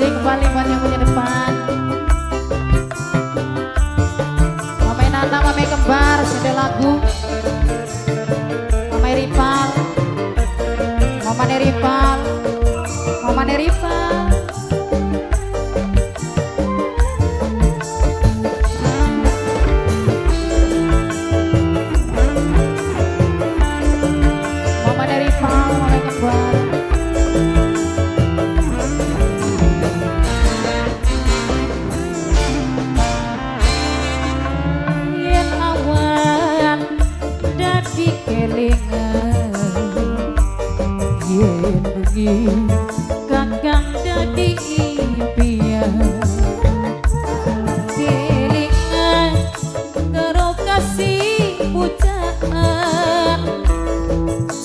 kembali buat yang punya depan. Mama Nana, Mama Kembar, sudah lagu. Mama Ripal, Mama Neripal, Mama Neripal. Mama Neripal, Mama Kembar. Kakang dadi impian kelingan karo kasih pujaan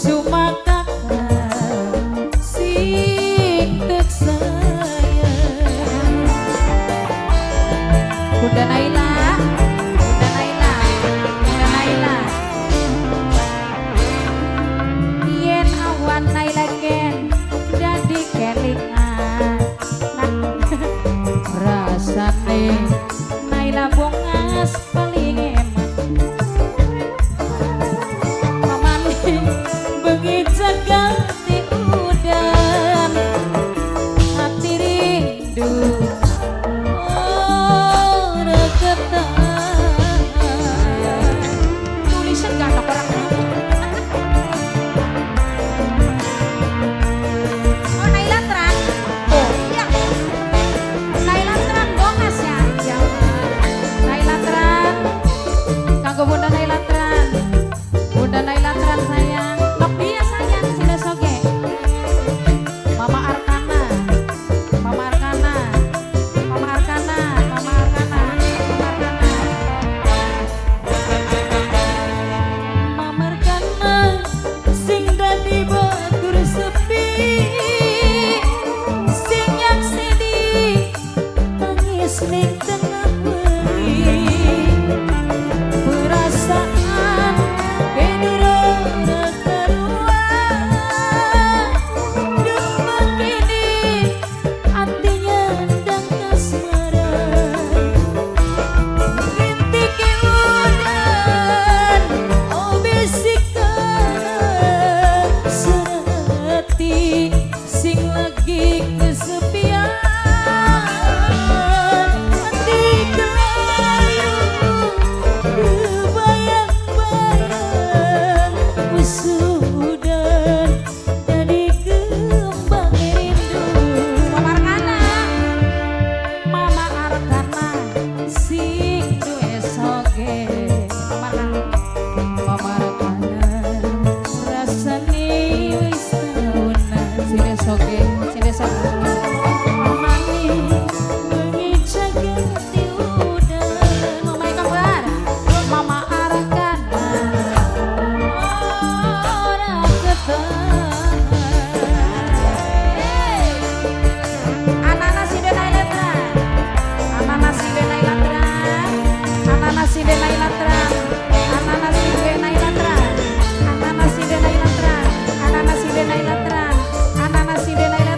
cuma kakang sing tek sayang Bunda Naila, Bunda Naila, Bunda Naila. Yen awan Naila ken jadi kelingan rasane Naila bongas paling eman mamane bengi ganti udan hati rindu tulisan gak ada orang. Oh Naila Tran, oh iya, Naila Tran bongas ya, jangan. Naila Tran, kanggo Bunda Naila Tran, Bunda Naila Tran sayang, nok dia sayang sudah soge. Mama Arkana, Mama Arkana, Mama Arkana, Mama Arkana, Mama Arkana. mamarkana sing dadi batur sepi sing nyakseni nangis ning tengah wengi perasaan bedoro karuan duh begini artinya ndang kasmaran rintik udan oh bisikan serati sing lagi kesepian hati kelayu kebayang-bayang usudan dari kembang rindu Mama Arkana, Mama Arkana, sing duwe soge Mama Arkana. mamarkana rasane wis tahunan Sini soge, sini soge. mani bengi ganti udan Mama Kembar, Mama Arkana. ora ketahan Ananas ide Naila Tran, ananas ide Naila Tran, ananas ide Naila Tran, ananas ide Naila Tran, ananas ide Naila Tran, ananas ide Naila Tran, ananas ide Naila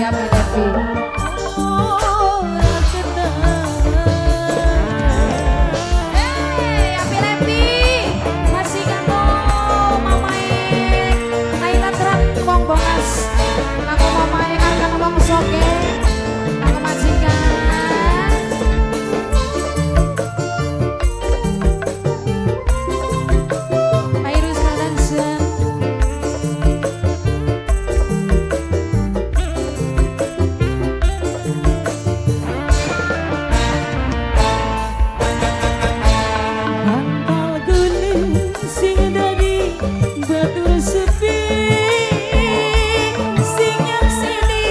siap Devi. ora ketemu. Api Levi masih kanggo mamae Naila Tran wong bongas, kanggo mamae Arkan wong soge, kanggo majikan. Airus Radansen. Bantal gunung sing dadi batur sepi, sing nyakseni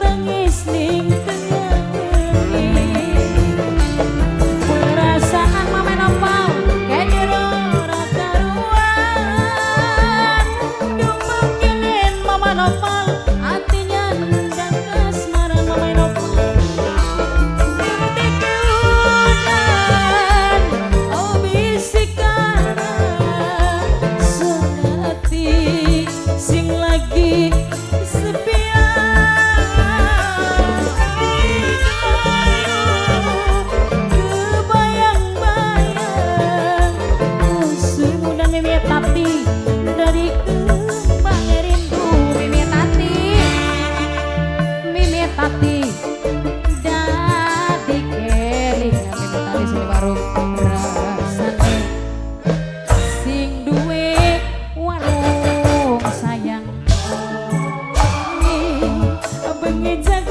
tangis ning tengah ngening. Perasaan mamae nopal kene Ora karuan, dumangkenen mama nopal, atinya ndang kasmaran mama nopal. Ngerti keudan, oh bisikan senati sing lagi sepian. Kebayang-bayang musuhmu dan mimit tapi dari kembang rindu. Mimit hati dadi keling mimit hati sini warung Rasane sing duwe warung sayang bengi jaga